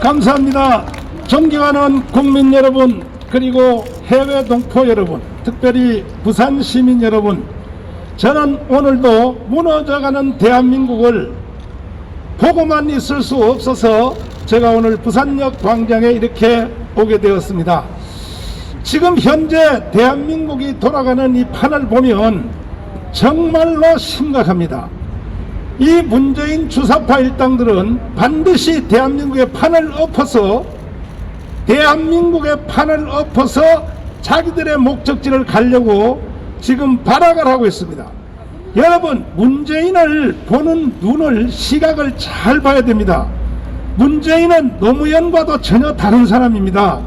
감사합니다. 존경하는 국민 여러분, 그리고 해외 동포 여러분, 특별히 부산 시민 여러분, 저는 오늘도 무너져가는 대한민국을 보고만 있을 수 없어서 제가 오늘 부산역 광장에 이렇게 오게 되었습니다. 지금 현재 대한민국이 돌아가는 이 판을 보면 정말로 심각합니다. 이 문재인 주사파 일당들은 반드시 대한민국의 판을 엎어서 자기들의 목적지를 가려고 지금 발악을 하고 있습니다. 여러분, 문재인을 보는 눈을, 시각을 잘 봐야 됩니다. 문재인은 노무현과도 전혀 다른 사람입니다.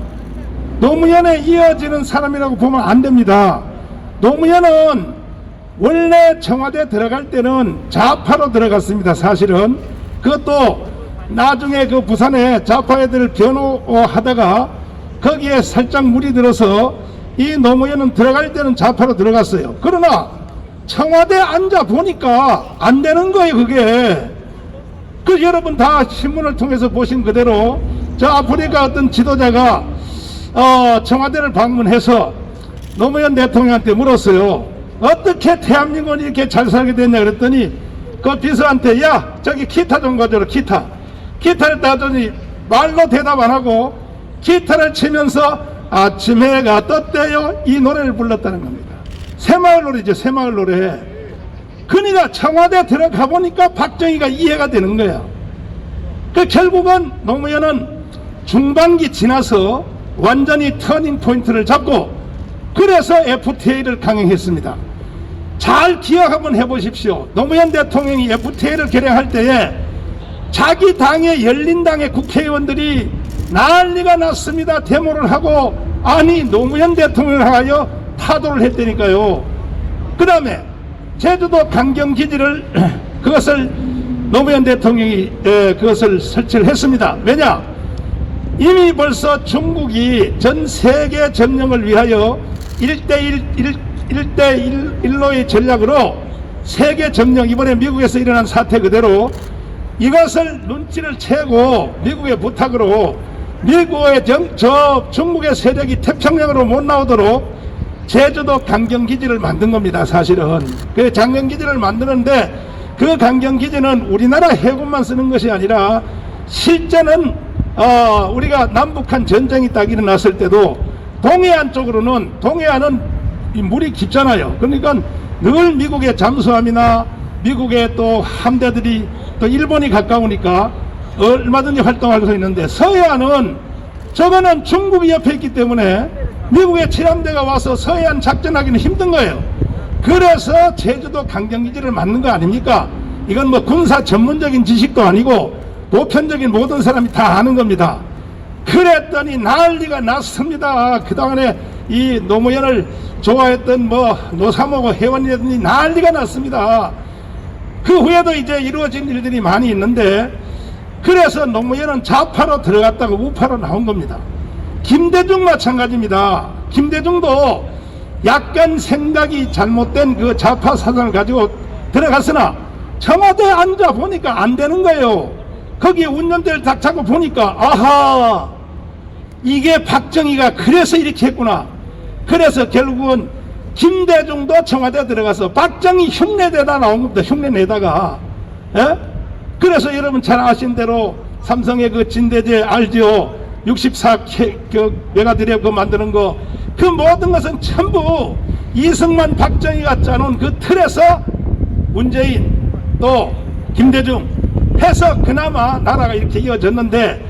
노무현에 이어지는 사람이라고 보면 안 됩니다. 노무현은 원래 청와대 들어갈 때는 좌파로 들어갔습니다. 사실은 그것도 나중에 그 부산에 좌파 애들 변호하다가 거기에 살짝 물이 들어서 이 노무현은 들어갈 때는 좌파로 들어갔어요. 그러나 청와대 앉아 보니까 안 되는 거예요. 그게 여러분 다 신문을 통해서 보신 그대로 저 아프리카 어떤 지도자가 청와대를 방문해서 노무현 대통령한테 물었어요. 어떻게 대한민국은 이렇게 잘 살게 됐냐 그랬더니 그 비서한테 야 저기 기타 좀 가져라. 기타를 따더니 말로 대답 안 하고 기타를 치면서 아침 해가 떴대요 이 노래를 불렀다는 겁니다. 새마을 노래죠. 새마을 노래. 그러니까 청와대 들어가 보니까 박정희가 이해가 되는 거야. 결국은 노무현은 중반기 지나서 완전히 터닝 포인트를 잡고 그래서 FTA를 강행했습니다. 잘 기억 한번 해보십시오. 노무현 대통령이 FTA를 결행할 때에 자기 당의 열린당의 국회의원들이 난리가 났습니다. 데모를 하고 아니 노무현 대통령을 하여 타도를 했다니까요. 그 다음에 제주도 강경기지를 그것을 노무현 대통령이 그것을 설치를 했습니다. 왜냐? 이미 벌써 중국이 전 세계 점령을 위하여 1대1로의 전략으로 세계 점령, 이번에 미국에서 일어난 사태 그대로 이것을 눈치를 채고 미국의 부탁으로 미국의 중국의 세력이 태평양으로 못 나오도록 제주도 강경기지를 만든 겁니다. 사실은 그 강경기지를 만드는데 그 강경기지는 우리나라 해군만 쓰는 것이 아니라 실제는 우리가 남북한 전쟁이 딱 일어났을 때도 동해안 쪽으로는 동해안은 물이 깊잖아요. 그러니까 늘 미국의 잠수함이나 미국의 또 함대들이 또 일본이 가까우니까 얼마든지 활동할 수 있는데 서해안은 저거는 중국이 옆에 있기 때문에 미국의 칠함대가 와서 서해안 작전하기는 힘든 거예요. 그래서 제주도 강경기지를 만든 거 아닙니까? 이건 뭐 군사 전문적인 지식도 아니고 보편적인 모든 사람이 다 아는 겁니다. 그랬더니 난리가 났습니다. 그동안에 이 노무현을 좋아했던 뭐 노사모고 회원이라든지 난리가 났습니다. 그 후에도 이제 이루어진 일들이 많이 있는데 그래서 노무현은 좌파로 들어갔다가 우파로 나온 겁니다. 김대중 마찬가지입니다. 김대중도 약간 생각이 잘못된 그 좌파 사상을 가지고 들어갔으나 청와대에 앉아 보니까 안 되는 거예요. 거기에 운전대를 딱 잡고 보니까 아하 이게 박정희가 그래서 이렇게 했구나. 그래서 결국은 김대중도 청와대에 들어가서 박정희 흉내내다 나온 겁니다. 흉내내다가 그래서 여러분 잘 아신 대로 삼성의 그 진대제 알죠? 64K 그 메가드랩 그 만드는 거 그 모든 것은 전부 이승만 박정희가 짜놓은 그 틀에서 문재인 또 김대중 해서 그나마 나라가 이렇게 이어졌는데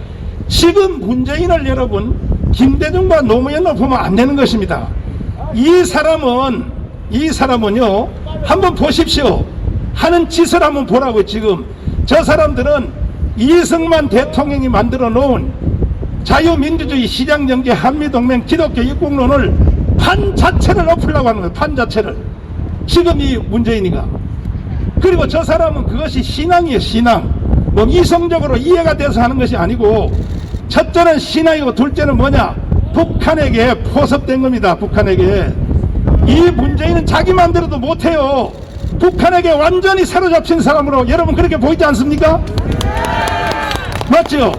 지금 문재인을 여러분 김대중과 노무현으로 보면 안 되는 것입니다. 이 사람은요 한번 보십시오. 하는 짓을 한번 보라고. 지금 저 사람들은 이승만 대통령이 만들어 놓은 자유민주주의 시장정제 한미동맹 기독교 입국론을 판 자체를 엎으려고 하는 거예요. 판 자체를. 지금 이 문재인이가. 그리고 저 사람은 그것이 신앙이에요. 신앙. 뭐 이성적으로 이해가 돼서 하는 것이 아니고 첫째는 신앙이고 둘째는 뭐냐? 북한에게 포섭된 겁니다. 북한에게. 이 문재인은 자기 마음대로도 못해요. 북한에게 완전히 사로잡힌 사람으로 여러분 그렇게 보이지 않습니까? 맞죠?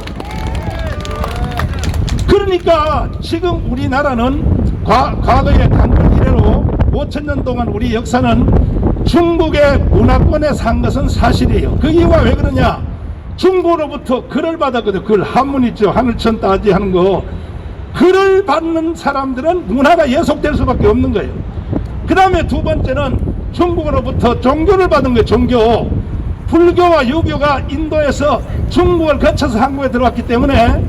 그러니까 지금 우리나라는 과거의 강건 이래로 5,000년 동안 우리 역사는 중국의 문화권에 산 것은 사실이에요. 그 이유가 왜 그러냐? 중국으로부터 글을 받았거든요. 글, 한문 있죠. 하늘천 따지 하는 거. 글을 받는 사람들은 문화가 예속될 수밖에 없는 거예요. 그 다음에 두 번째는 중국으로부터 종교를 받은 거예요. 종교. 불교와 유교가 인도에서 중국을 거쳐서 한국에 들어왔기 때문에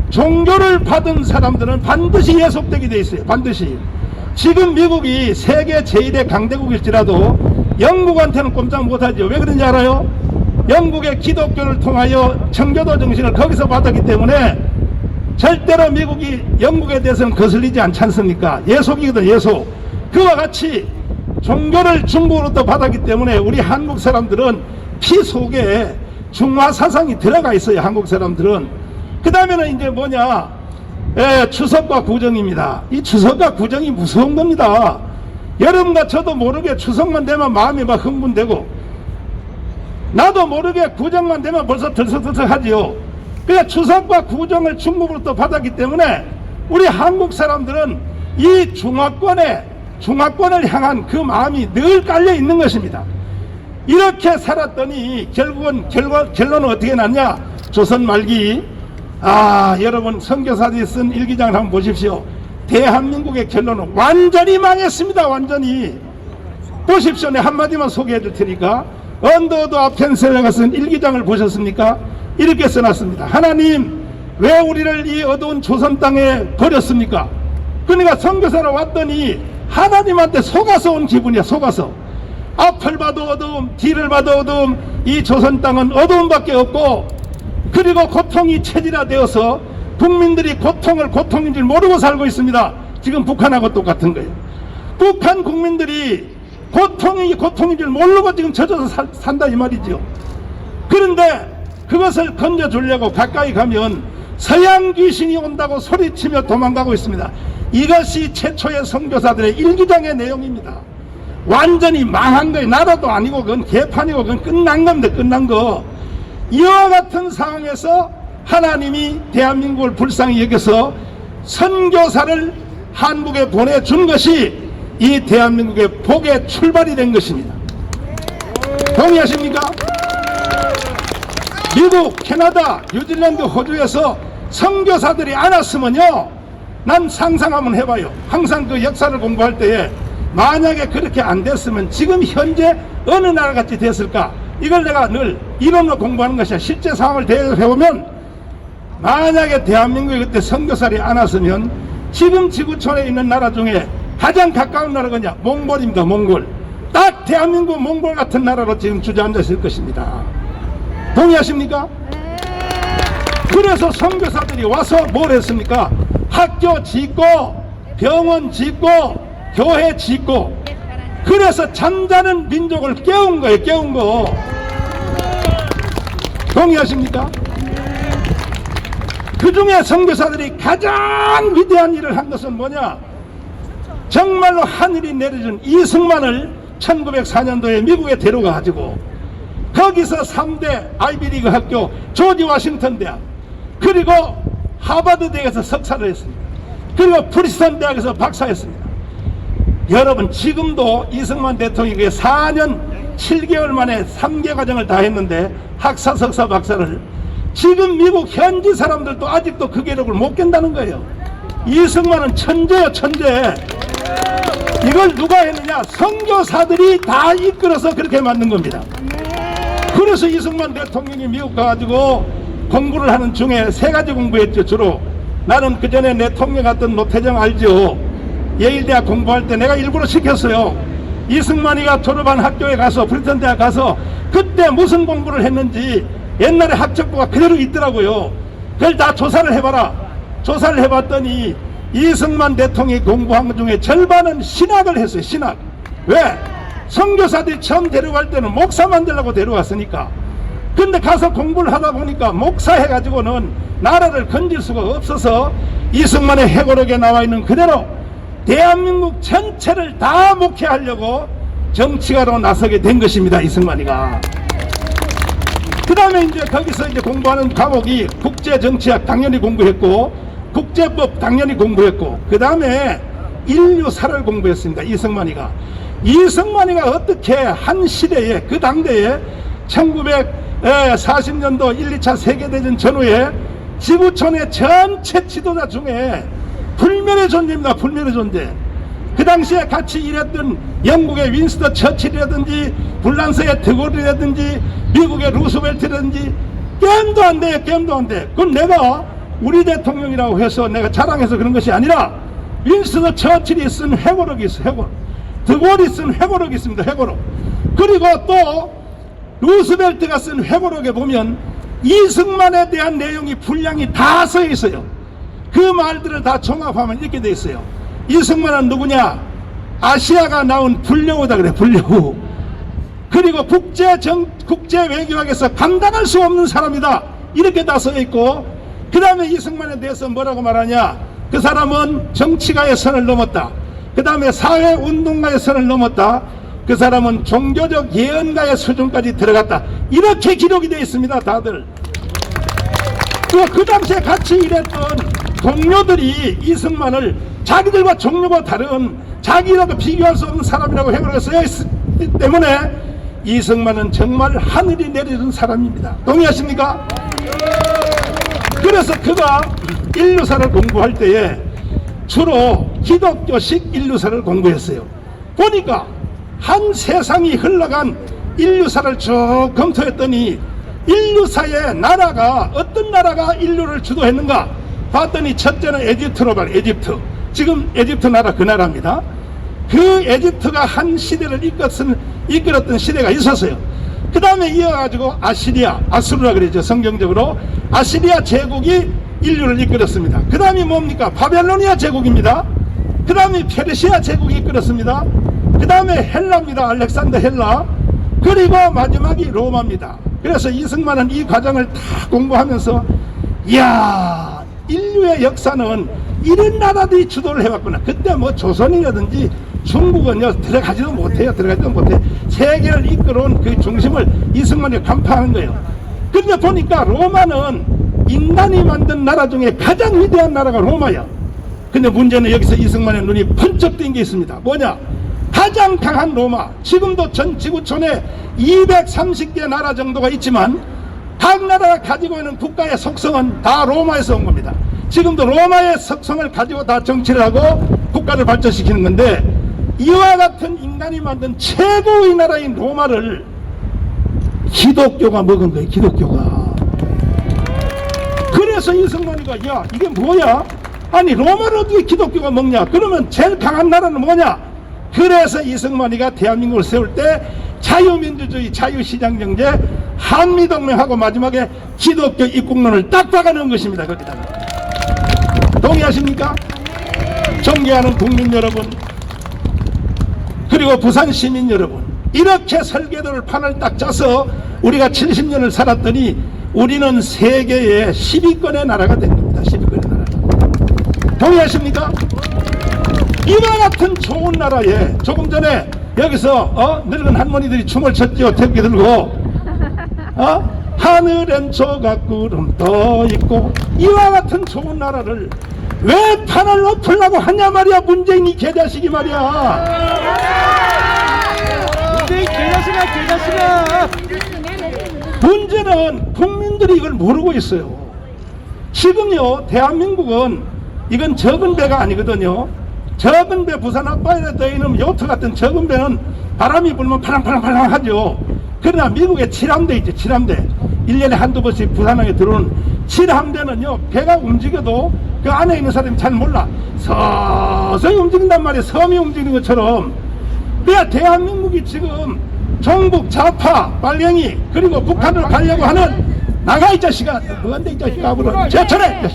종교를 받은 사람들은 반드시 예속되게 돼 있어요. 반드시. 지금 미국이 세계 제1의 강대국일지라도 영국한테는 꼼짝 못하죠. 왜 그런지 알아요? 영국의 기독교를 통하여 청교도 정신을 거기서 받았기 때문에 절대로 미국이 영국에 대해서는 거슬리지 않지 않습니까? 예속이거든, 예속. 그와 같이 종교를 중국으로부터 받았기 때문에 우리 한국 사람들은 피 속에 중화 사상이 들어가 있어요. 한국 사람들은. 그 다음에는 이제 뭐냐? 추석과 구정입니다. 이 추석과 구정이 무서운 겁니다. 여러분과 저도 모르게 추석만 되면 마음이 막 흥분되고, 나도 모르게 구정만 되면 벌써 들썩들썩하지요. 그러니까 추석과 구정을 중국으로부터 받았기 때문에 우리 한국 사람들은 이 중화권을 향한 그 마음이 늘 깔려 있는 것입니다. 이렇게 살았더니 결론은 어떻게 났냐? 조선 말기, 여러분 선교사들이 쓴 일기장을 한번 보십시오. 대한민국의 결론은 완전히 망했습니다. 완전히. 보십시오. 내 한마디만 소개해 줄 테니까. 언더우드 아펜셀러가 쓴 일기장을 보셨습니까? 이렇게 써놨습니다. 하나님, 왜 우리를 이 어두운 조선 땅에 버렸습니까? 그러니까 선교사로 왔더니 하나님한테 속아서 온 기분이야. 속아서. 앞을 봐도 어두움, 뒤를 봐도 어두움. 이 조선 땅은 어두움밖에 없고, 그리고 고통이 체질화되어서 국민들이 고통을 고통인 줄 모르고 살고 있습니다. 지금 북한하고 똑같은 거예요. 북한 국민들이 고통이 고통인 줄 모르고 지금 젖어서 산다 이 말이죠. 그런데 그것을 건져주려고 가까이 가면 서양 귀신이 온다고 소리치며 도망가고 있습니다. 이것이 최초의 선교사들의 일기장의 내용입니다. 완전히 망한 거예요. 나라도 아니고 그건 개판이고 그건 끝난 겁니다. 끝난 거. 이와 같은 상황에서 하나님이 대한민국을 불쌍히 여겨서 선교사를 한국에 보내준 것이 이 대한민국의 복의 출발이 된 것입니다. 동의하십니까? 미국, 캐나다, 뉴질랜드, 호주에서 선교사들이 안 왔으면요, 난 상상 한번 해봐요. 항상 그 역사를 공부할 때에 만약에 그렇게 안 됐으면 지금 현재 어느 나라같이 됐을까? 이걸 내가 늘 이론으로 공부하는 것이야. 실제 상황을 대해보면 만약에 대한민국이 그때 선교사들이 안 왔으면 지금 지구촌에 있는 나라 중에 가장 가까운 나라가 뭐냐? 몽골입니다. 몽골. 딱 대한민국 몽골 같은 나라로 지금 주저앉아 있을 것입니다. 동의하십니까? 그래서 선교사들이 와서 뭘 했습니까? 학교 짓고 병원 짓고 교회 짓고, 그래서 잠자는 민족을 깨운 거예요. 깨운 거. 동의하십니까? 그 중에 선교사들이 가장 위대한 일을 한 것은 뭐냐? 정말로 하늘이 내려준 이승만을 1904년도에 미국에 데려가가지고 거기서 3대 아이비리그 학교 조지 워싱턴 대학, 그리고 하버드 대학에서 석사를 했습니다. 그리고 프리스턴 대학에서 박사했습니다. 여러분, 지금도 이승만 대통령이 4년 7개월 만에 3개 과정을 다 했는데 학사, 석사, 박사를, 지금 미국 현지 사람들도 아직도 그 기록을 못 깬다는 거예요. 이승만은 천재요, 천재. 이걸 누가 했느냐? 선교사들이 다 이끌어서 그렇게 만든 겁니다. 그래서 이승만 대통령이 미국 가가지고 공부를 하는 중에 3가지 공부했죠. 주로 나는 그 전에 내 통역 갔던 노태정 알죠? 예일대학 공부할 때 내가 일부러 시켰어요. 이승만이가 졸업한 학교에 가서, 프리턴 대학 가서 그때 무슨 공부를 했는지 옛날에 학적부가 그대로 있더라고요. 그걸 다 조사를 해봐라. 조사를 해봤더니 이승만 대통령이 공부한 것 중에 절반은 신학을 했어요. 신학. 왜? 선교사들이 처음 데려갈 때는 목사 만들려고 데려왔으니까. 근데 가서 공부를 하다 보니까 목사 해가지고는 나라를 건질 수가 없어서 이승만의 해고록에 나와 있는 그대로 대한민국 전체를 다 목회하려고 정치가로 나서게 된 것입니다. 이승만이가. 그 다음에 이제 거기서 이제 공부하는 과목이 국제정치학 당연히 공부했고, 국제법 당연히 공부했고, 그 다음에 인류사를 공부했습니다. 이승만이가 어떻게 한 시대에, 그 당대에 1940년도 1, 2차 세계대전 전후에 지구촌의 전체 지도자 중에 불멸의 존재입니다. 불멸의 존재. 그 당시에 같이 일했던 영국의 윈스턴 처칠이라든지 불란서의 드골이라든지 미국의 루스벨트라든지 게임도 안 돼. 게임도 안 돼. 그럼 내가 우리 대통령이라고 해서 내가 자랑해서 그런 것이 아니라 윈스턴 처칠이 쓴 회고록이 있어. 회고록. 드골이 쓴 회고록이 있습니다. 회고록. 그리고 또 루스벨트가 쓴 회고록에 보면 이승만에 대한 내용이 분량이 다 써 있어요. 그 말들을 다 종합하면 이렇게 돼 있어요. 이승만은 누구냐? 아시아가 나온 불려우다 그래. 불려우. 그리고 국제 외교학에서 감당할 수 없는 사람이다. 이렇게 다 써 있고, 그 다음에 이승만에 대해서 뭐라고 말하냐? 그 사람은 정치가의 선을 넘었다. 그 다음에 사회운동가의 선을 넘었다. 그 사람은 종교적 예언가의 수준까지 들어갔다. 이렇게 기록이 되어 있습니다. 다들. 그 당시에 같이 일했던 동료들이 이승만을 자기들과 종류가 다른, 자기라도 비교할 수 없는 사람이라고 해석을 쓰였기 때문에 이승만은 정말 하늘이 내려준 사람입니다. 동의하십니까? 그래서 그가 인류사를 공부할 때에 주로 기독교식 인류사를 공부했어요. 보니까 한 세상이 흘러간 인류사를 쭉 검토했더니 인류사의 나라가, 어떤 나라가 인류를 주도했는가 봤더니 첫째는 에집트로 말, 에집트. 지금 에집트 나라 그 나라입니다. 그 에집트가 한 시대를 이끌었던 시대가 있었어요. 그 다음에 이어가지고 아시리아, 아수르라 그러죠. 성경적으로 아시리아 제국이 인류를 이끌었습니다. 그 다음이 뭡니까? 바벨로니아 제국입니다. 그 다음에 페르시아 제국이 이끌었습니다. 그 다음에 헬라입니다. 알렉산더 헬라. 그리고 마지막이 로마입니다. 그래서 이승만은 이 과정을 다 공부하면서 이야, 인류의 역사는 이런 나라들이 주도를 해왔구나. 그때 뭐 조선이라든지 중국은요 들어가지도 못해요. 들어가지도 못해. 세계를 이끌어온 그 중심을 이승만이 간파하는 거예요. 그런데 보니까 로마는 인간이 만든 나라 중에 가장 위대한 나라가 로마야. 근데 문제는 여기서 이승만의 눈이 번쩍 뜬 게 있습니다. 뭐냐? 가장 강한 로마. 지금도 전 지구촌에 230개 나라 정도가 있지만 각 나라가 가지고 있는 국가의 속성은 다 로마에서 온 겁니다. 지금도 로마의 속성을 가지고 다 정치를 하고 국가를 발전시키는 건데, 이와 같은 인간이 만든 최고의 나라인 로마를 기독교가 먹은 거예요. 기독교가. 그래서 이승만이가 야, 이게 뭐야? 아니 로마를 어떻게 기독교가 먹냐? 그러면 제일 강한 나라는 뭐냐? 그래서 이승만이가 대한민국을 세울 때 자유민주주의, 자유시장경제, 한미동맹하고 마지막에 기독교 입국론을 딱 박아넣은 것입니다. 거기다가. 동의하십니까? 존경하는 국민 여러분, 그리고 부산 시민 여러분, 이렇게 설계도를 판을 딱 짜서 우리가 70년을 살았더니 우리는 세계의 10위권의 나라가 된 겁니다. 10위권의 나라가. 동의하십니까? 이와 같은 좋은 나라에 조금 전에 여기서 늙은 할머니들이 춤을 췄죠. 태극기 들고 하늘엔 조각구름 떠있고, 이와 같은 좋은 나라를 왜 판을 엎으려고 하냐 말이야. 문재인이 개자식이 말이야. 문재인 개자식아. 문제는 국민들이 이걸 모르고 있어요. 지금요 대한민국은 이건 적은 배가 아니거든요. 적은 배, 부산 앞바다에 떠있는 요트 같은 적은 배는 바람이 불면 팔랑팔랑 하죠. 그러나 미국의 칠함대 있죠. 칠함대. 1년에 한두 번씩 부산항에 들어오는 칠함대는요, 배가 움직여도 그 안에 있는 사람이 잘 몰라. 서서히 움직인단 말이에요. 섬이 움직이는 것처럼. 그래야 대한민국이 지금 종북, 좌파, 빨갱이, 그리고 북한으로 가려고 하는, 나가 이 자식아. 뭐한데 이 자식아. 앞으로 제철해.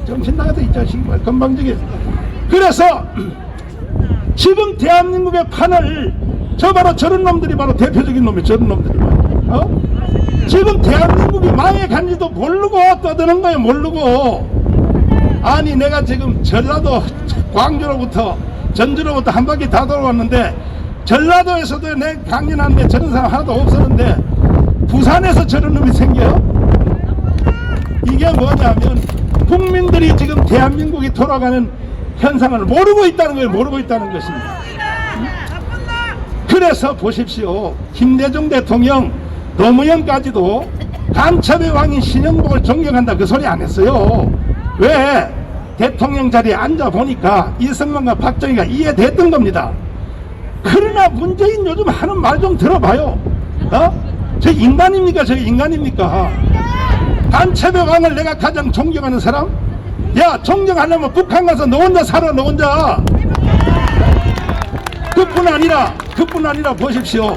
정신 나가서 이 자식이 말 건방지게. 그래서 지금 대한민국의 판을 바로 저런 놈들이 바로 대표적인 놈이에요. 저런 놈들이. 지금 대한민국이 망해간지도 모르고 떠드는 거예요. 모르고. 아니 내가 지금 전라도 광주로부터 전주로부터 한 바퀴 다 돌아왔는데, 전라도에서도 내 강연하는데 저런 사람 하나도 없었는데 부산에서 저런 놈이 생겨? 이게 뭐냐면 국민들이 지금 대한민국이 돌아가는 현상을 모르고 있다는 거예요. 모르고 있다는 것입니다. 그래서 보십시오. 김대중 대통령, 노무현까지도 간첩의 왕인 신영복을 존경한다 그 소리 안 했어요. 왜? 대통령 자리에 앉아보니까 이승만과 박정희가 이해됐던 겁니다. 그러나 문재인 요즘 하는 말 좀 들어봐요. 저 인간입니까? 저 인간입니까? 간첩의 왕을 내가 가장 존경하는 사람? 야, 존경하려면 북한 가서 너 혼자 살아, 너 혼자. 그뿐 아니라 보십시오.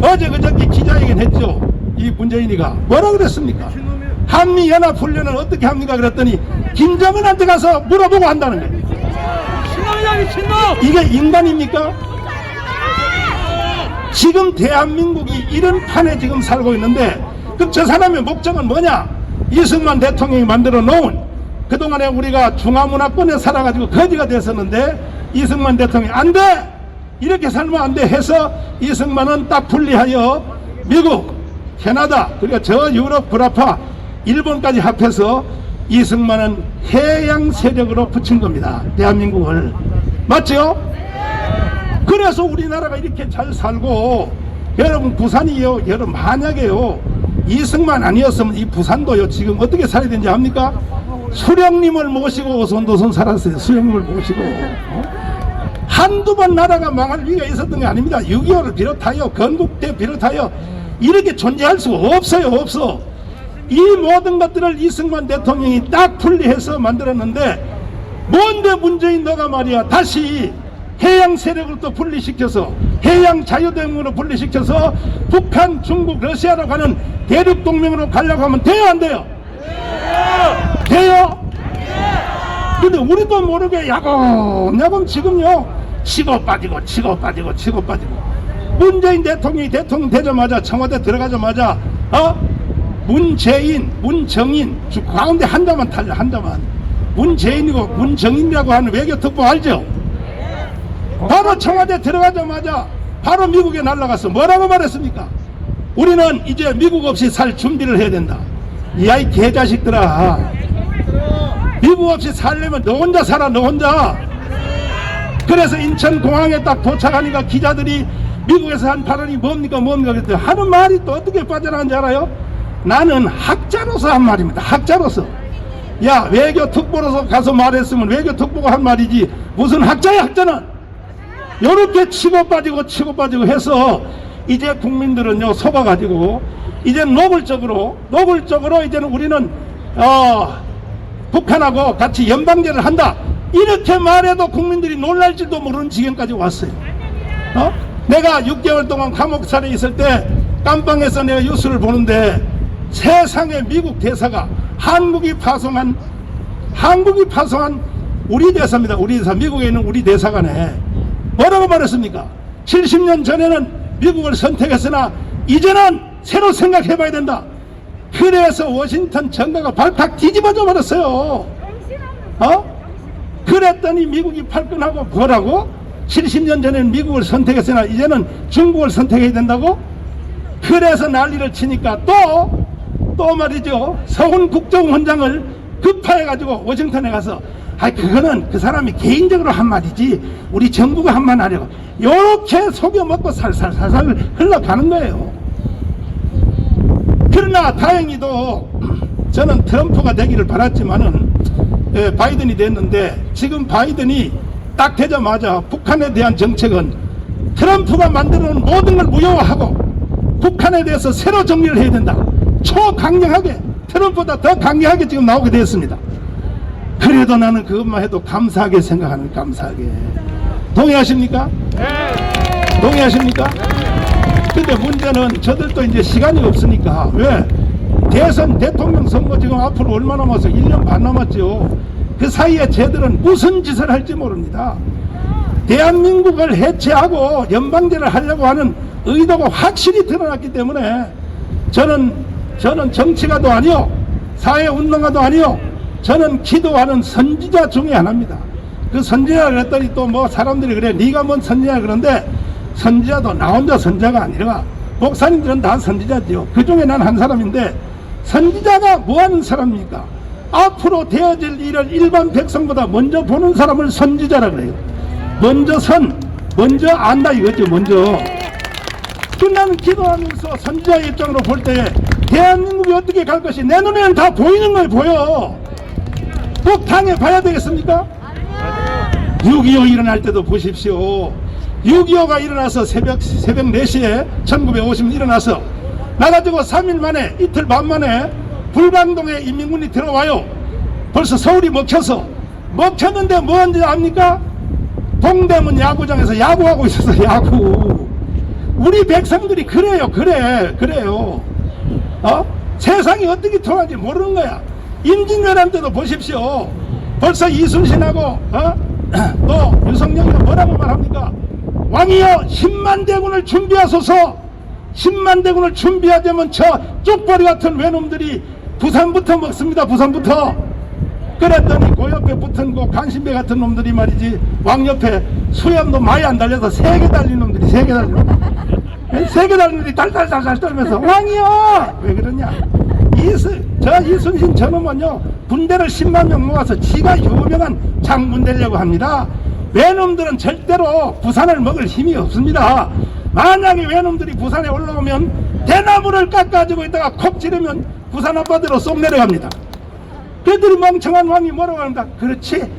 어제 그저께 기자회견 했죠. 이 문재인이가 뭐라 그랬습니까? 한미연합훈련은 어떻게 합니까? 그랬더니 김정은한테 가서 물어보고 한다는 거예요. 미친놈이다, 미친놈! 이게 인간입니까? 지금 대한민국이 이런 판에 지금 살고 있는데 그럼 저 사람의 목적은 뭐냐? 이승만 대통령이 만들어 놓은 그동안에 우리가 중화문화권에 살아가지고 거지가 됐었는데 이승만 대통령이 안 돼! 이렇게 살면 안 돼 해서 이승만은 딱 분리하여 미국, 캐나다, 그리고 저 유럽, 불아파, 일본까지 합해서 이승만은 해양 세력으로 붙인 겁니다. 대한민국을. 맞죠? 그래서 우리나라가 이렇게 잘 살고 여러분 부산이요. 여러분 만약에요. 이승만 아니었으면 이 부산도요. 지금 어떻게 살아야 되는지 압니까? 수령님을 모시고 오손도손 살았어요. 수령님을 모시고. 한두 번 나라가 망할 위기가 있었던 게 아닙니다. 6.25를 비롯하여 건국대 비롯하여 이렇게 존재할 수가 없어요. 없어. 이 모든 것들을 이승만 대통령이 딱 분리해서 만들었는데 뭔데 문재인 너가 말이야 다시 해양 세력을 또 분리시켜서 해양 자유대응으로 분리시켜서 북한, 중국, 러시아로 가는 대륙동맹으로 가려고 하면 돼요 안 돼요? 돼요? 근데 우리도 모르게 야금야금 지금요 치고 빠지고 문재인 대통령이 대통령 되자마자 청와대 들어가자마자 문재인, 문정인 가운데 한 자만 탈려 한 자만 문재인이고 문정인이라고 하는 외교특보 알죠? 바로 청와대 들어가자마자 바로 미국에 날아갔어. 뭐라고 말했습니까? 우리는 이제 미국 없이 살 준비를 해야 된다. 야 이 개자식들아, 미국 없이 살려면 너 혼자 살아, 너 혼자. 그래서 인천공항에 딱 도착하니까 기자들이 미국에서 한 발언이 뭡니까 그랬더니 하는 말이 또 어떻게 빠져나간지 알아요? 나는 학자로서 한 말입니다. 학자로서. 야 외교특보로서 가서 말했으면 외교특보가 한 말이지 무슨 학자야 학자는. 요렇게 치고 빠지고 해서 이제 국민들은요 속아가지고 이제 노골적으로 이제는 우리는 북한하고 같이 연방제를 한다 이렇게 말해도 국민들이 놀랄지도 모르는 지경까지 왔어요. 내가 6개월 동안 감옥살에 있을 때 깜빵에서 내가 뉴스를 보는데 세상에 미국 대사가 한국이 파송한 우리 대사입니다. 우리 대사, 미국에 있는 우리 대사관에 뭐라고 말했습니까? 70년 전에는 미국을 선택했으나 이제는 새로 생각해봐야 된다. 그래서 워싱턴 정가가 발칵 뒤집어져 버렸어요. 그랬더니 미국이 발끈하고 뭐라고? 70년 전에는 미국을 선택했으나 이제는 중국을 선택해야 된다고? 그래서 난리를 치니까 또 말이죠. 서훈 국정원장을 급파해가지고 워싱턴에 가서 그거는 그 사람이 개인적으로 한 말이지 우리 정부가 한 말 아니고 요렇게 속여먹고 살살살살 흘러가는 거예요. 그러나 다행히도 저는 트럼프가 되기를 바랐지만은 바이든이 됐는데 지금 바이든이 딱 되자마자 북한에 대한 정책은 트럼프가 만들어놓은 모든 걸 무효화하고 북한에 대해서 새로 정리를 해야 된다. 초강력하게 트럼프보다 더 강력하게 지금 나오게 되었습니다. 그래도 나는 그것만 해도 감사하게 생각하는 감사하게. 동의하십니까? 네. 동의하십니까? 근데 문제는 저들도 이제 시간이 없으니까 왜? 대선 대통령 선거 지금 앞으로 얼마 남았어? 1년 반 남았죠. 그 사이에 쟤들은 무슨 짓을 할지 모릅니다. 대한민국을 해체하고 연방제를 하려고 하는 의도가 확실히 드러났기 때문에 저는 정치가도 아니요 사회운동가도 아니요 저는 기도하는 선지자 중에 하나입니다. 그 선지자를 했더니 또 뭐 사람들이 그래 네가 뭔 선지자 그런데 선지자도 나 혼자 선지자가 아니라 목사님들은 다 선지자지요. 그 중에 난 한 사람인데 선지자가 뭐하는 사람입니까? 앞으로 되어질 일을 일반 백성보다 먼저 보는 사람을 선지자라 그래요. 먼저 안다 이거죠. 먼저. 나는 기도하면서 선지자의 입장으로 볼 때 대한민국이 어떻게 갈 것이 내 눈에는 다 보이는 거예요. 보여. 꼭 당해봐야 되겠습니까? 6.25 일어날 때도 보십시오. 6.25가 일어나서 새벽 4시에 1950년 일어나서 나가지고 3일 만에 이틀 반 만에 불광동에 인민군이 들어와요. 벌써 서울이 먹혔는데 뭐한지 압니까? 동대문 야구장에서 야구하고 있었어. 야구. 우리 백성들이 그래요. 세상이 어떻게 통하는지 모르는 거야. 임진왜란 때도 보십시오. 벌써 이순신하고 또 윤석열이 뭐라고 말합니까? 왕이여 10만 대군을 준비하소서. 10만 대군을 준비하자면 저 쪽벌이 같은 외놈들이 부산부터 먹습니다. 부산부터. 그랬더니 그 옆에 붙은 그 간신배 같은 놈들이 말이지, 왕 옆에 수염도 많이 안 달려서 3개 달린 놈들이 3개 달린 놈들이 3개 달린 놈들이 달달달달 떨면서 왕이여! 왜 그러냐? 저 이순신 저놈은요 군대를 10만 명 모아서 지가 유명한 장군 되려고 합니다. 외놈들은 절대로 부산을 먹을 힘이 없습니다. 만약에 외놈들이 부산에 올라오면 대나무를 깎아주고 있다가 콕 찌르면 부산 앞바다로 쏙 내려갑니다. 그들이 멍청한 왕이 뭐라고 합니다. 그렇지.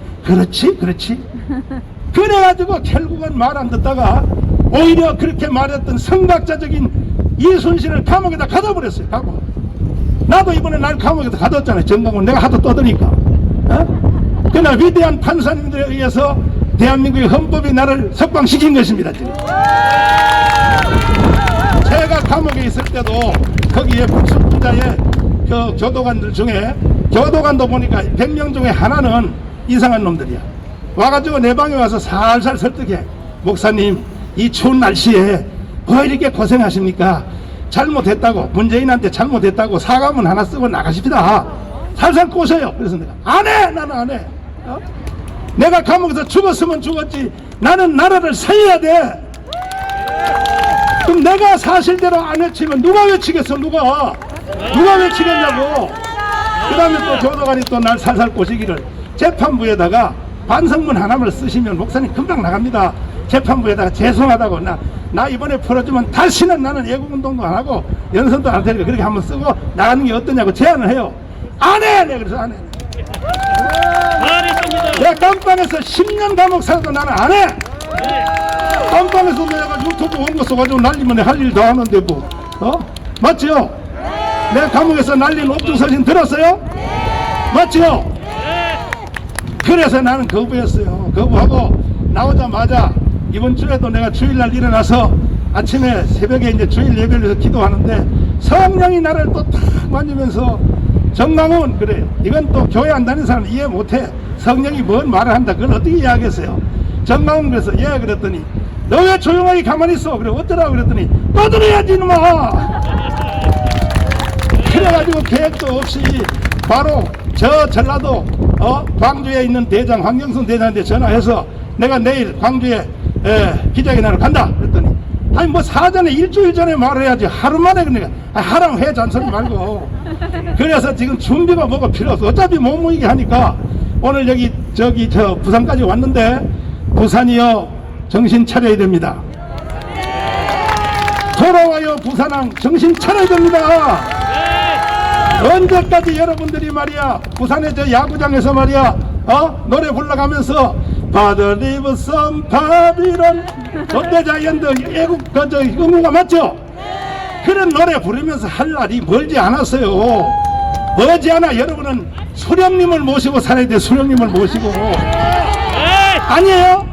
그래가지고 결국은 말 안 듣다가 오히려 그렇게 말했던 성각자적인 이순신을 감옥에다 가둬버렸어요. 감옥. 나도 이번에 날 감옥에다 가뒀잖아요. 정강훈 내가 하도 떠드니까. 그러나 위대한 판사님들에 의해서 대한민국의 헌법이 나를 석방시킨 것입니다. 지금. 제가 감옥에 있을 때도 거기에 복수분자의 그 교도관들 중에 교도관도 보니까 100명 중에 하나는 이상한 놈들이야. 와가지고 내 방에 와서 살살 설득해. 목사님 이 추운 날씨에 왜 이렇게 고생하십니까? 잘못했다고, 문재인한테 잘못했다고 사과문 하나 쓰고 나가십시다. 살살 꼬셔요. 그래서 내가 안해. 나는 안해. 내가 감옥에서 죽었으면 죽었지 나는 나라를 살려야 돼. 그럼 내가 사실대로 안 외치면 누가 외치겠어? 누가 외치겠냐고. 그 다음에 또 교도관이 또 날 살살 꼬시기를 재판부에다가 반성문 하나를 쓰시면 목사님 금방 나갑니다. 재판부에다가 죄송하다고 나 이번에 풀어주면 다시는 나는 애국운동도 안 하고 연선도 안 할 테니까 그렇게 한번 쓰고 나가는 게 어떠냐고 제안을 해요. 안 해! 내가 그래서 안 해. 내가 깜빵에서 10년 감옥 살아도 나는 안 해! 깜빵에서 내가 유튜브 원고 써가지고 날리면 할 일 더 하는데 뭐 맞지요? 내가 감옥에서 날린 옥중서신 들었어요? 맞지요? 그래서 나는 거부했어요. 거부하고 나오자마자 이번 주에도 내가 주일날 일어나서 아침에 새벽에 이제 주일 예배를 해서 기도하는데 성령이 나를 또 탁 만지면서 정강훈 그래요. 이건 또 교회 안 다니는 사람 이해 못해. 성령이 뭔 말을 한다. 그걸 어떻게 이해하겠어요? 정강훈 그래서 예 그랬더니 너 왜 조용하게 가만히 있어? 그래 어쩌라고 그랬더니 떠들어야지 이놈아. 그래가지고 계획도 없이 바로 저 전라도 광주에 있는 대장 황경순 대장한테 전화해서 내가 내일 광주에 기자회견하러 간다 그랬더니 아니 뭐 사전에 일주일 전에 말해야지 하루 만에 그러니까 하라고 해 잔소리 말고. 그래서 지금 준비가 뭐가 필요 없어. 어차피 못 모이게 하니까 오늘 여기 저 부산까지 왔는데 부산이요 정신 차려야 됩니다. 돌아와요 부산항 정신 차려야 됩니다. 언제까지 여러분들이 말이야 부산의 저 야구장에서 말이야 노래 불러가면서 Father live some Babylon 롯데자이언트 애국 저 응우가 맞죠? 그런 노래 부르면서 할 날이 멀지 않았어요. 머지않아 여러분은 수령님을 모시고 살아야 돼. 수령님을 모시고. 아니에요?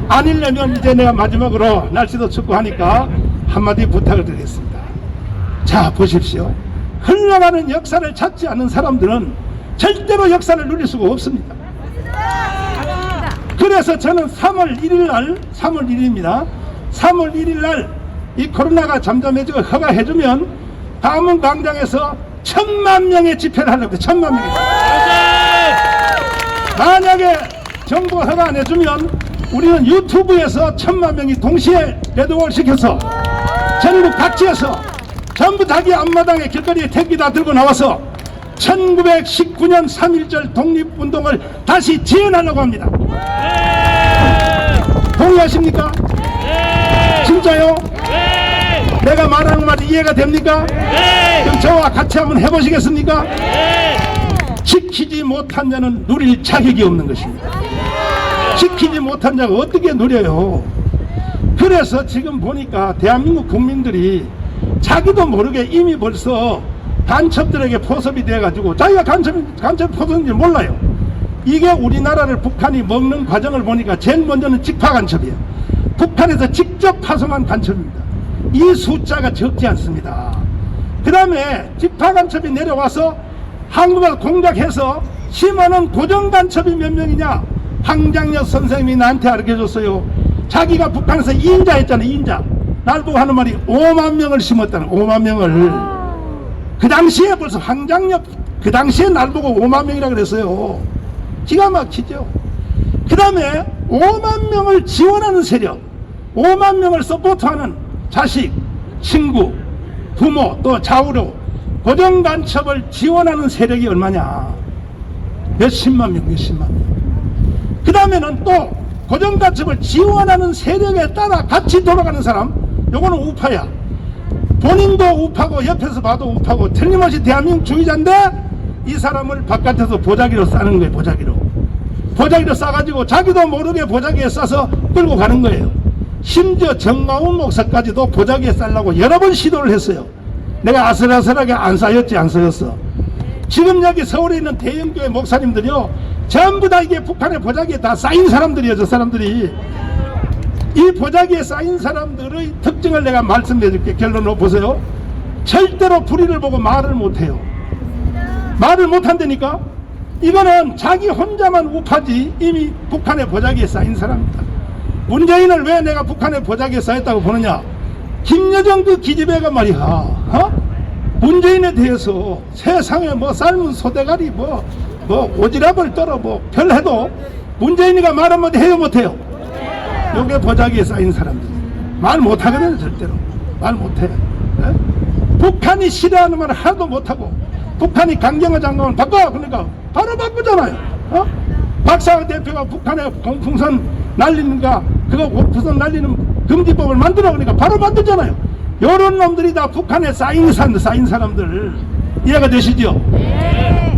아니려면 이제 내가 마지막으로 날씨도 춥고 하니까 한마디 부탁을 드리겠습니다. 자 보십시오. 흘러가는 역사를 찾지 않는 사람들은 절대로 역사를 누릴 수가 없습니다. 그래서 저는 3월 1일입니다. 3월 1일날 이 코로나가 잠잠해지고 허가해주면 다문 광장에서 1000만 명의 집회를 하려고 해요. 1000만 명의 만약에 정부가 허가 안 해주면 우리는 유튜브에서 1000만 명이 동시에 레드월 시켜서 전국 각지에서 전부 자기 앞마당에 길거리에 택기 다 들고 나와서 1919년 3.1절 독립운동을 다시 지어내려고 합니다. 동의하십니까? 진짜요? 내가 말하는 말이 이해가 됩니까? 그럼 저와 같이 한번 해보시겠습니까? 지키지 못한 자는 누릴 자격이 없는 것입니다. 지키지 못한 자가 어떻게 누려요? 그래서 지금 보니까 대한민국 국민들이 자기도 모르게 이미 벌써 간첩들에게 포섭이 돼가지고 자기가 간첩 포섭인지 몰라요. 이게 우리나라를 북한이 먹는 과정을 보니까 제일 먼저는 직파 간첩이에요. 북한에서 직접 파송한 간첩입니다. 이 숫자가 적지 않습니다. 그 다음에 직파 간첩이 내려와서 한국을 공작해서 심어놓은 고정 간첩이 몇 명이냐? 황장엽 선생님이 나한테 가르쳐줬어요. 자기가 북한에서 2인자 했잖아요. 2인자. 날 보고 하는 말이 5만 명을 심었다는 5만 명을. 그 당시에 벌써 황장엽 그 당시에 날 보고 5만 명이라 그랬어요. 기가 막히죠. 그 다음에 5만 명을 지원하는 세력, 5만 명을 서포트하는 자식, 친구, 부모, 또 좌우로 고정 간첩을 지원하는 세력이 얼마냐? 몇십만 명, 몇십만 명. 그 다음에는 또 고정 간첩을 지원하는 세력에 따라 같이 돌아가는 사람, 요거는 우파야. 본인도 우파고 옆에서 봐도 우파고 틀림없이 대한민국 주의자인데 이 사람을 바깥에서 보자기로 싸는 거예요. 보자기로 싸가지고 자기도 모르게 보자기에 싸서 끌고 가는 거예요. 심지어 정마훈 목사까지도 보자기에 싸려고 여러 번 시도를 했어요. 내가 아슬아슬하게 안 쌓였지 안 쌓였어. 지금 여기 서울에 있는 대형교회 목사님들이요 전부 다 이게 북한의 보자기에 다 쌓인 사람들이에요. 저 사람들이. 이 보자기에 쌓인 사람들의 특징을 내가 말씀해 줄게. 결론으로 보세요. 절대로 불의를 보고 말을 못해요. 말을 못한다니까. 이거는 자기 혼자만 우파지 이미 북한의 보자기에 쌓인 사람입니다. 문재인을 왜 내가 북한의 보자기에 쌓였다고 보느냐? 김여정 그 기집애가 말이야, 문재인에 대해서 세상에 뭐 삶은 소대가리 뭐 오지랖을 떨어 뭐 별해도 문재인이가 말 한마디 해요 못해요? 요게 보자기에 쌓인 사람들. 말 못하거든요. 절대로 말 못해. 북한이 싫어하는 말을 하나도 못하고 북한이 강경화 장관을 바꿔 그러니까 바로 바꾸잖아요. 박상현 대표가 북한에 공풍선 날리는가 그거 공풍선 날리는 금지법을 만들어 그러니까 바로 만들잖아요. 요런 놈들이 다 북한에 쌓인 사람들. 이해가 되시죠?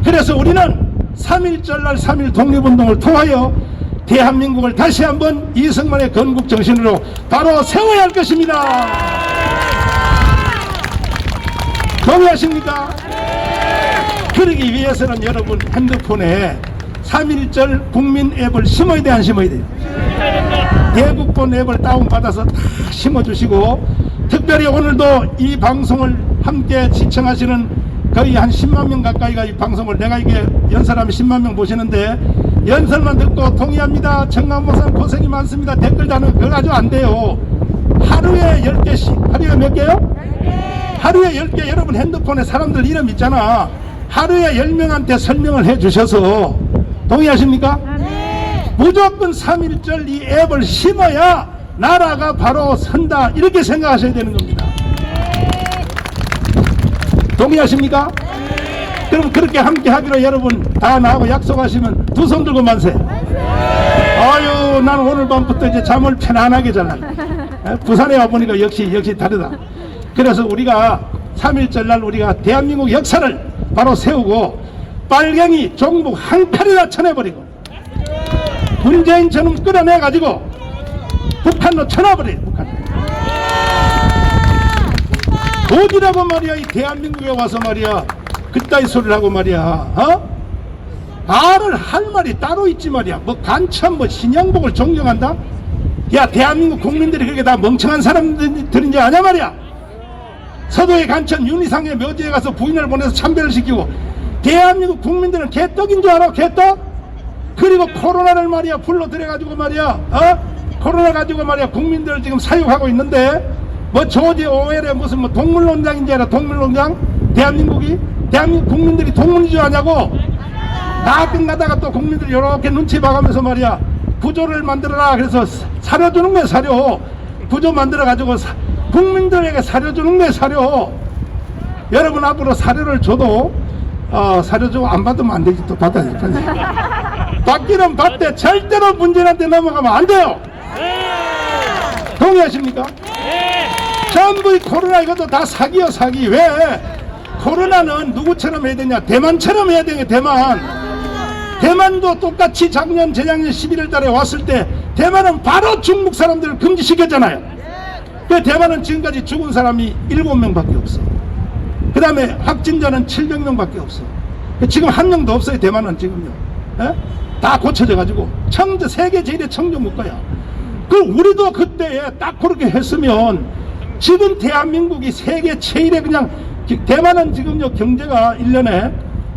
그래서 우리는 3.1절 날 3.1 독립운동을 통하여 대한민국을 다시 한번 이승만의 건국 정신으로 바로 세워야 할 것입니다. 동의하십니까? 그러기 위해서는 여러분 핸드폰에 3.1절 국민 앱을 심어야 돼 안 심어야 돼요? 대국본 앱을 다운받아서 다 심어주시고 특별히 오늘도 이 방송을 함께 시청하시는 거의 한 10만 명 가까이가 이 방송을 내가 이게 연설하면 10만 명 보시는데 연설만 듣고 동의합니다. 청남모산 고생이 많습니다. 댓글 다는 그거 가지고 안 돼요. 하루에 10개씩. 하루에 몇 개요? 10개. 하루에 10개. 여러분 핸드폰에 사람들 이름 있잖아. 하루에 10명한테 설명을 해 주셔서 동의하십니까? 네. 무조건 3.1절 이 앱을 심어야 나라가 바로 선다. 이렇게 생각하셔야 되는 겁니다. 동의하십니까? 네. 그럼 그렇게 함께 하기로 여러분 다 나하고 약속하시면 두 손 들고 만세. 아유 나는 오늘 밤부터 이제 잠을 편안하게 잘라. 부산에 와보니까 역시 다르다. 그래서 우리가 3.1절 날 우리가 대한민국 역사를 바로 세우고 빨갱이 종북 한 칼이나 쳐내버리고 문재인처럼 끌어내가지고 북한로 쳐놔버려요. 북한 어디라고 말이야 이 대한민국에 와서 말이야 그따위 소리를 하고 말이야 말을 할 말이 따로 있지 말이야. 뭐 간첩 뭐 신양복을 존경한다? 야 대한민국 국민들이 그렇게 다 멍청한 사람들인지 아냐 말이야. 서도의 간첩 윤희상의 묘지에 가서 부인을 보내서 참배를 시키고 대한민국 국민들은 개떡인 줄 알아? 개떡? 그리고 코로나를 말이야 불러들여가지고 말이야 코로나 가지고 말이야 국민들을 지금 사육하고 있는데 뭐 조지 오웰의 무슨 뭐 동물농장인지 알아? 동물농장? 대한민국 국민들이 동물인 줄 아냐고? 다 끝나다가 또 국민들이 이렇게 눈치 봐가면서 말이야 구조를 만들어라. 그래서 사료주는 거야 사료. 구조 만들어가지고 국민들에게 사료주는 거야 사료. 여러분 앞으로 사료를 줘도 사료 주고 안 받으면 안 되지. 또 받아야 될 거지. 받기는 받되 절대로 문재인한테 넘어가면 안 돼요. 동의하십니까? 전부 이 코로나 이것도 다 사기요, 사기. 왜? 코로나는 누구처럼 해야 되냐? 대만처럼 해야 되냐? 대만도 똑같이 작년 재작년 11월 달에 왔을 때 대만은 바로 중국 사람들을 금지시켰잖아요. 그 대만은 지금까지 죽은 사람이 7명밖에 없어. 그 다음에 확진자는 700명밖에 없어. 지금 한 명도 없어요. 대만은 지금요. 에? 다 고쳐져 가지고 세계 제일의 청정 국가야. 그 우리도 그때 딱 그렇게 했으면 지금 대한민국이 세계 제일의 그냥 대만은 지금요 경제가 1년에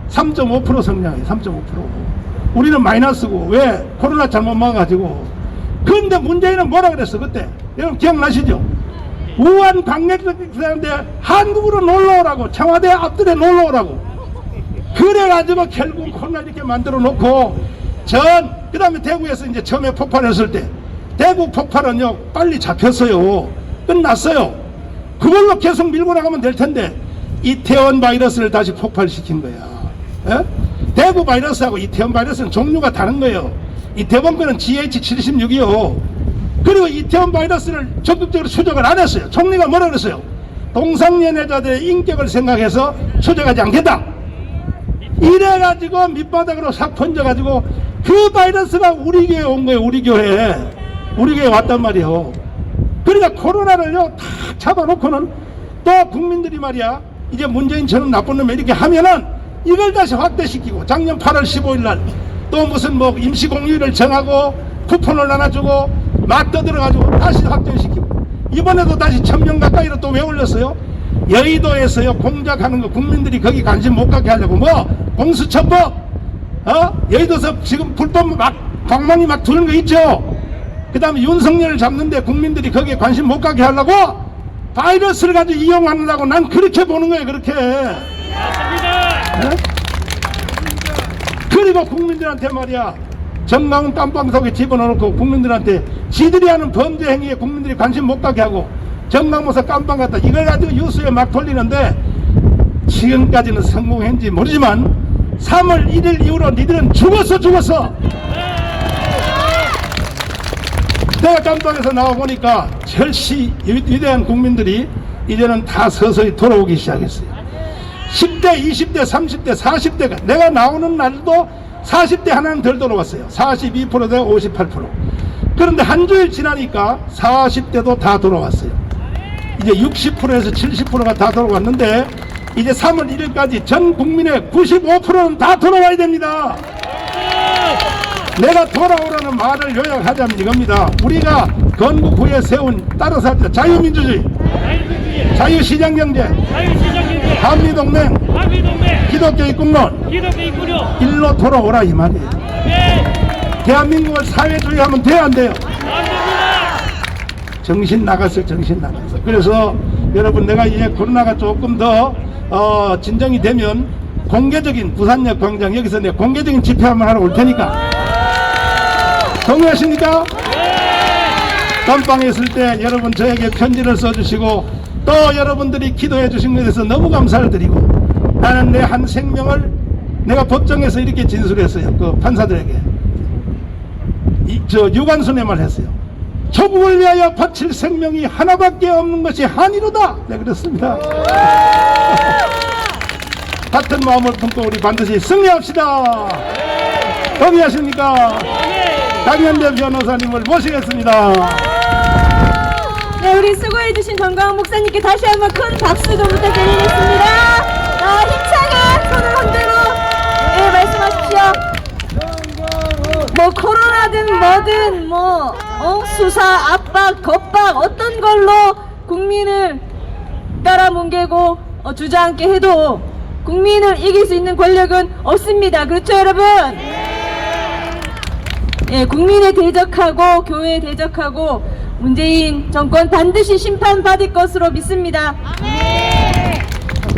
3.5% 성장해요. 3.5%. 우리는 마이너스고. 왜? 코로나 잘못 막아가지고. 그런데 문재인은 뭐라 그랬어 그때? 여러분 기억나시죠? 우한 관객들한테 한국으로 놀러오라고, 청와대 앞들에 놀러오라고. 그래가지고 결국 코로나 이렇게 만들어 놓고 그 다음에 대구에서 이제 처음에 폭발했을 때 대구 폭발은요 빨리 잡혔어요. 끝났어요. 그걸로 계속 밀고 나가면 될 텐데 이태원 바이러스를 다시 폭발시킨 거야. 에? 대구 바이러스하고 이태원 바이러스는 종류가 다른 거예요. 이태원 거는 GH76이요. 그리고 이태원 바이러스를 적극적으로 추적을 안 했어요. 총리가 뭐라 그랬어요? 동성연애자들의 인격을 생각해서 추적하지 않겠다. 이래가지고 밑바닥으로 싹 번져가지고 그 바이러스가 우리 교회에 온 거예요. 우리 교회에 왔단 말이에요. 그러니까 코로나를요 다 잡아놓고는 또 국민들이 말이야 이제 문재인처럼 나쁜 놈이 이렇게 하면은 이걸 다시 확대시키고 작년 8월 15일 날 또 무슨 뭐 임시공휴일을 정하고 쿠폰을 나눠주고 막 떠들어가지고 다시 확대시키고 이번에도 다시 1000명 가까이로 또 왜 올렸어요? 여의도에서요 공작하는 거 국민들이 거기 관심 못 갖게 하려고 뭐 공수처법 여의도에서 지금 불법 막 방망이 막 두는 거 있죠. 그 다음에 윤석열을 잡는데 국민들이 거기에 관심 못 갖게 하려고 바이러스를 가지고 이용하려고 난 그렇게 보는 거예요. 그렇게. 그리고 국민들한테 말이야 정강훈 깜빵 속에 집어넣고 국민들한테 지들이 하는 범죄 행위에 국민들이 관심 못 갖게 하고 정강모사 깜빵 갔다 이걸 가지고 뉴스에 막 돌리는데 지금까지는 성공했는지 모르지만 3월 1일 이후로 니들은 죽었어. 내가 깜빵에서 나와보니까 절시 위대한 국민들이 이제는 다 서서히 돌아오기 시작했어요. 10대, 20대, 30대, 40대가 내가 나오는 날도 40대 하나는 덜 돌아왔어요. 42%대 58%. 그런데 한 주일 지나니까 40대도 다 돌아왔어요. 이제 60%에서 70%가 다 돌아왔는데 이제 3월 1일까지 전 국민의 95%는 다 돌아와야 됩니다. 내가 돌아오라는 말을 요약하자면 이겁니다. 우리가 건국 후에 세운 따라서 하자 자유민주주의, 자유시장경제, 한미동맹, 기독교 입국론 일로 돌아오라 이 말이에요. 대한민국을 사회주의 하면 돼요 안 돼요? 정신 나갔어요. 정신 나갔어요. 그래서 여러분 내가 이제 코로나가 조금 더 진정이 되면 공개적인 부산역 광장 여기서 내가 공개적인 집회 한번 하러 올 테니까 동의하십니까? 깜빵에 있을 때 여러분 저에게 편지를 써주시고 또 여러분들이 기도해 주신 것에 대해서 너무 감사를 드리고 나는 내 한 생명을 내가 법정에서 이렇게 진술했어요. 그 판사들에게 유관순의 말 했어요. 조국을 위하여 바칠 생명이 하나밖에 없는 것이 한이로다. 네 그렇습니다. 같은 마음을 품고 우리 반드시 승리합시다. 동의하십니까? 강현대 변호사님을 모시겠습니다. 네, 우리 수고해주신 정강훈 목사님께 다시 한번 큰 박수 좀 부탁드리겠습니다. 힘차게 손을 흔들고 네, 말씀하십시오. 뭐 코로나든 뭐든 수사, 압박, 겁박 어떤 걸로 국민을 따라뭉개고 주저앉게 해도 국민을 이길 수 있는 권력은 없습니다. 그렇죠 여러분? 예, 국민에 대적하고 교회에 대적하고 문재인 정권 반드시 심판받을 것으로 믿습니다.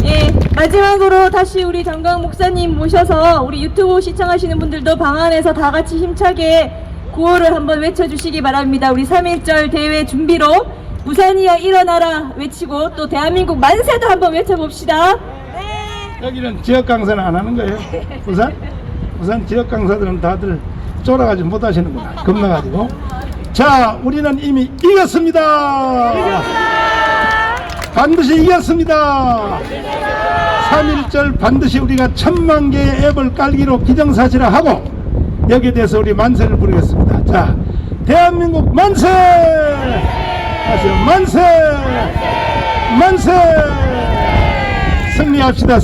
예, 마지막으로 다시 우리 정강훈 목사님 모셔서 우리 유튜브 시청하시는 분들도 방 안에서 다 같이 힘차게 구호를 한번 외쳐주시기 바랍니다. 우리 3.1절 대회 준비로 부산이여 일어나라 외치고 또 대한민국 만세도 한번 외쳐봅시다. 여기는 지역 강사는 안 하는 거예요. 부산 지역 강사들은 다들 쫄아가지고 못 하시는구나. 겁나가지고. 자, 우리는 이미 이겼습니다. 반드시 이겼습니다. 3.1절 반드시 우리가 1000만 개의 앱을 깔기로 기정사실화하고 여기에 대해서 우리 만세를 부르겠습니다. 자, 대한민국 만세! 다시 만세! 만세! 승리합시다.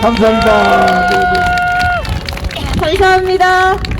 감사합니다. 감사합니다.